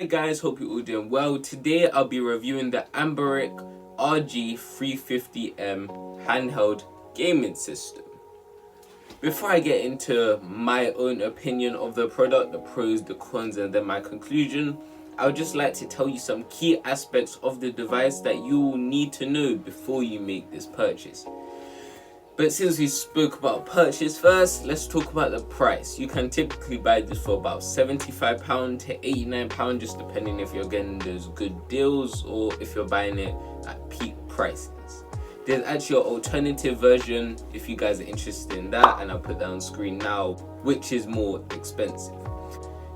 Hey guys, hope you're all doing well. Today I'll be reviewing the Anbernic Rg350M Handheld gaming system. Before I get into my own opinion of the product, the pros, the cons, and then my conclusion, I would just like to tell you some key aspects of the device that you will need to know before you make this purchase. But since we spoke about purchase first, let's talk about the price. You can typically buy this for about £75 to £89, just depending if you're getting those good deals or if you're buying it at peak prices. There's actually an alternative version if you guys are interested in that, and I'll put that on screen now, which is more expensive.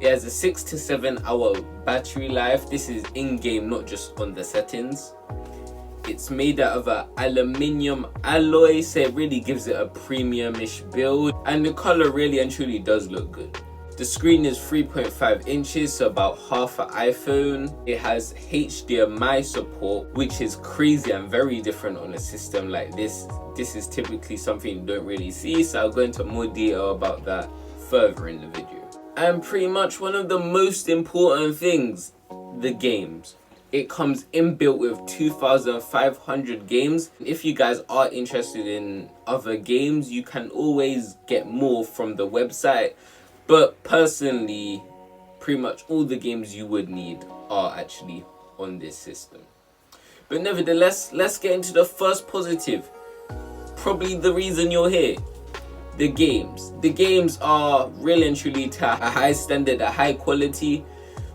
It has a 6 to 7 hour battery life. This is in-game, not just on the settings. It's made out of an aluminium alloy, so it really gives it a premium-ish build, and the color really and truly does look good. The screen is 3.5 inches, so about half an iPhone. It has HDMI support, which is crazy and very different on a system like this. This is typically something you don't really see, so I'll go into more detail about that further in the video. And pretty much one of the most important things, the games. It comes inbuilt with 2,500 games. If you guys are interested in other games, you can always get more from the website. But personally, pretty much all the games you would need are actually on this system. But nevertheless, let's get into the first positive. Probably the reason you're here. The games. The games are really and truly to a high standard, a high quality.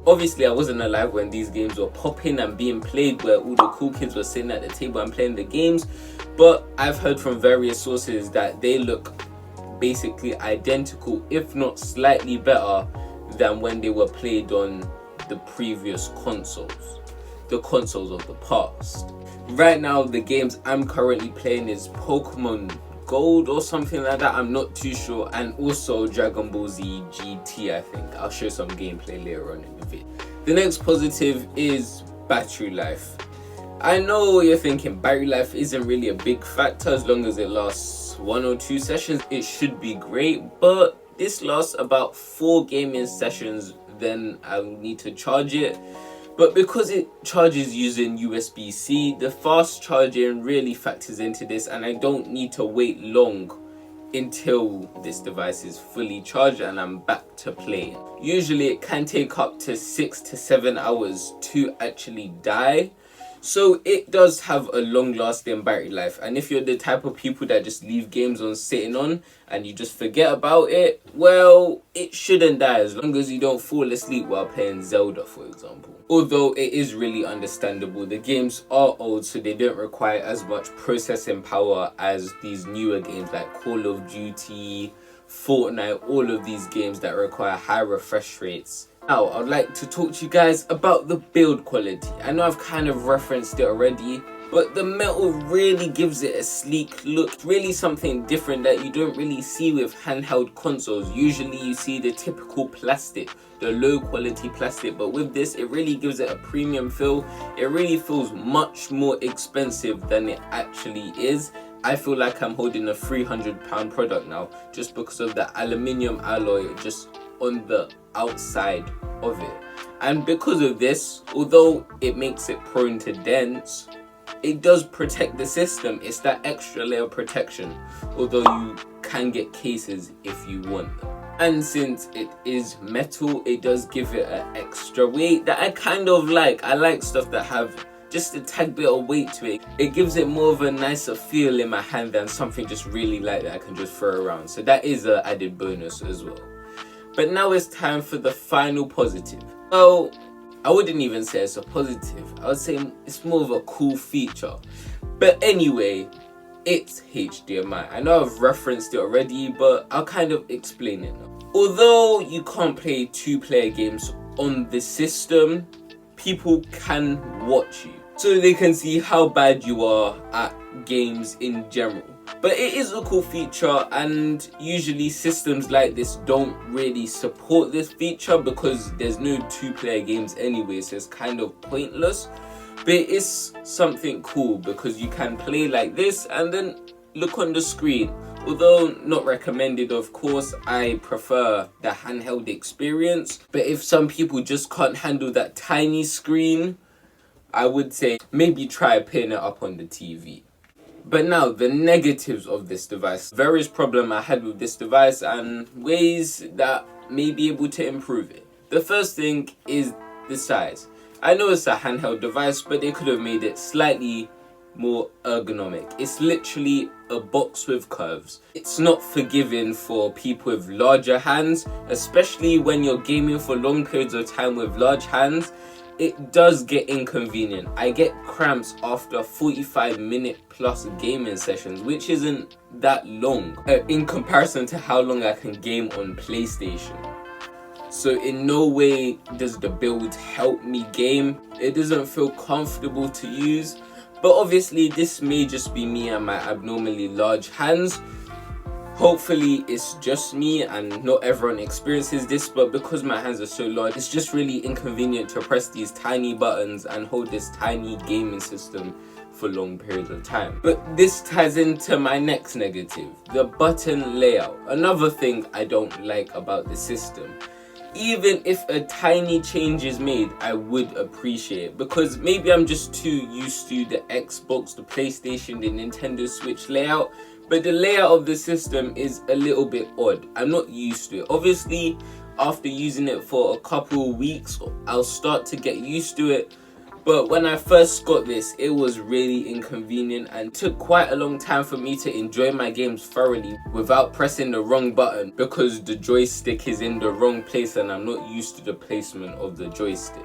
Obviously, I wasn't alive when these games were popping and being played, where all the cool kids were sitting at the table and playing the games. But I've heard from various sources that they look basically identical, if not slightly better than when they were played on the previous consoles, the consoles of the past. Right now, the games I'm currently playing is Pokemon Gold or something like that, I'm not too sure, and also Dragon Ball Z GT. I think I'll show some gameplay later on in the video. The next positive is battery life. I know what you're thinking, battery life isn't really a big factor. As long as it lasts 1 or 2 sessions, it should be great, but this lasts about 4 gaming sessions, then I'll need to charge it. But because it charges using USB-C, the fast charging really factors into this, and I don't need to wait long until this device is fully charged and I'm back to playing. Usually it can take up to 6 to 7 hours to actually die. So it does have a long lasting battery life, and if you're the type of people that just leave games on sitting on and you just forget about it, well, it shouldn't die as long as you don't fall asleep while playing Zelda, for example. Although it is really understandable, the games are old, so they don't require as much processing power as these newer games like Call of Duty, Fortnite, all of these games that require high refresh rates. Now, I'd like to talk to you guys about the build quality. I know I've kind of referenced it already, but the metal really gives it a sleek look. It's really something different that you don't really see with handheld consoles. Usually you see the typical plastic, the low quality plastic, but with this it really gives it a premium feel. It really feels much more expensive than it actually is. I feel like I'm holding a £300 product now just because of the aluminium alloy just on the outside of it. And because of this, although it makes it prone to dents, it does protect the system. It's that extra layer of protection, although you can get cases if you want them. And since it is metal, it does give it an extra weight that I kind of like. I like stuff that have just a tad bit of weight to it. It gives it more of a nicer feel in my hand than something just really light that I can just throw around. So that is an added bonus as well. But now it's time for the final positive. Well, I wouldn't even say it's a positive. I would say it's more of a cool feature. But anyway, it's HDMI. I know I've referenced it already, but I'll kind of explain it now. Although you can't play 2-player games on the system, people can watch you, so they can see how bad you are at games in general. But it is a cool feature, and usually systems like this don't really support this feature because there's no 2-player games anyway, so it's kind of pointless. But it is something cool because you can play like this and then look on the screen, Although not recommended, of course, I prefer the handheld experience. But if some people just can't handle that tiny screen, I would say maybe try putting it up on the TV. But now, the negatives of this device. Various problems I had with this device and ways that may be able to improve it. The first thing is the size. I know it's a handheld device, but they could have made it slightly more ergonomic. It's literally a box with curves. It's not forgiving for people with larger hands, especially when you're gaming for long periods of time with large hands. It does get inconvenient. I get cramps after 45-minute plus gaming sessions, which isn't that long in comparison to how long I can game on PlayStation. So in no way does the build help me game. It doesn't feel comfortable to use, but obviously this may just be me and my abnormally large hands. Hopefully it's just me and not everyone experiences this, but because my hands are so large, it's just really inconvenient to press these tiny buttons and hold this tiny gaming system for long periods of time. But this ties into my next negative, the button layout. Another thing I don't like about the system. Even if a tiny change is made, I would appreciate it, because maybe I'm just too used to the Xbox, the PlayStation, the Nintendo Switch layout. But the layout of the system is a little bit odd. I'm not used to it. Obviously, after using it for a couple of weeks, I'll start to get used to it. But when I first got this, it was really inconvenient and took quite a long time for me to enjoy my games thoroughly without pressing the wrong button, because the joystick is in the wrong place and I'm not used to the placement of the joystick.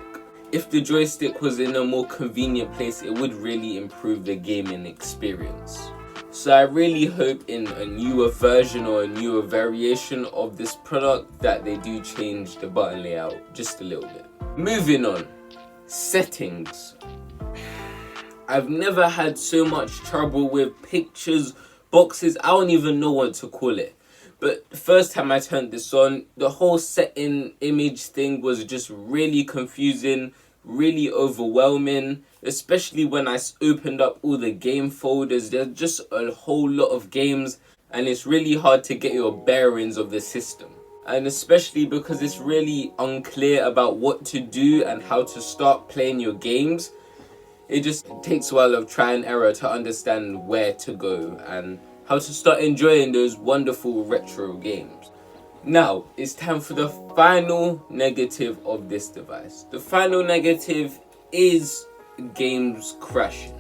If the joystick was in a more convenient place, it would really improve the gaming experience. So I really hope in a newer version or a newer variation of this product that they do change the button layout just a little bit. Moving on, settings. I've never had so much trouble with pictures, boxes, I don't even know what to call it. But the first time I turned this on, the whole setting image thing was just really confusing, really overwhelming, especially when I opened up all the game folders. There's just a whole lot of games and it's really hard to get your bearings of the system. And especially because it's really unclear about what to do and how to start playing your games. It just takes a while of try and error to understand where to go and how to start enjoying those wonderful retro games. Now, it's time for the final negative of this device. The final negative is games crashing.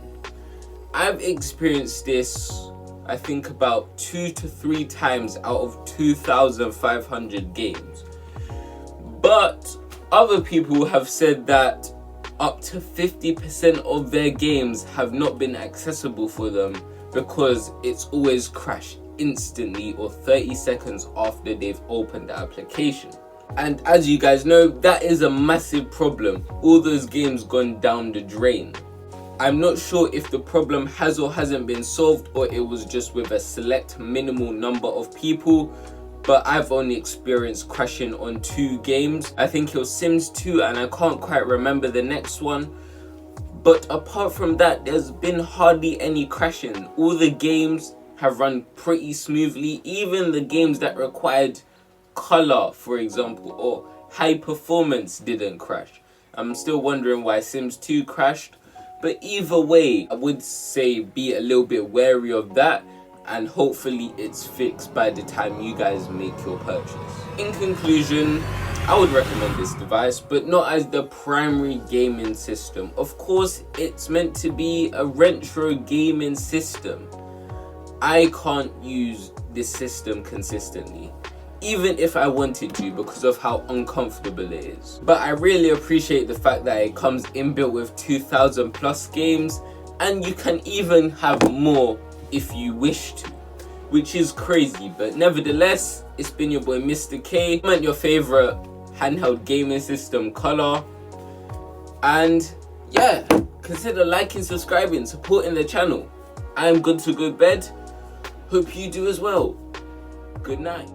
I've experienced this, I think, about 2 to 3 times out of 2,500 games. But other people have said that up to 50% of their games have not been accessible for them because it's always crashed instantly or 30 seconds after they've opened the application. And as you guys know, that is a massive problem. All those games gone down the drain. I'm not sure if the problem has or hasn't been solved, or it was just with a select minimal number of people, but I've only experienced crashing on 2 games. I think it was Sims 2 and I can't quite remember the next one. But apart from that, there's been hardly any crashing. All the games have run pretty smoothly, even the games that required color, for example, or high performance didn't crash. I'm still wondering why Sims 2 crashed, but either way, I would say be a little bit wary of that, and hopefully it's fixed by the time you guys make your purchase. In conclusion, I would recommend this device, but not as the primary gaming system. Of course, it's meant to be a retro gaming system. I can't use this system consistently, even if I wanted to, because of how uncomfortable it is. But I really appreciate the fact that it comes inbuilt with 2,000 plus games, and you can even have more if you wish to, which is crazy. But nevertheless, it's been your boy Mr. K. Comment your favorite handheld gaming system color, and yeah, consider liking, subscribing, supporting the channel. I am good to go to bed. Hope you do as well. Good night.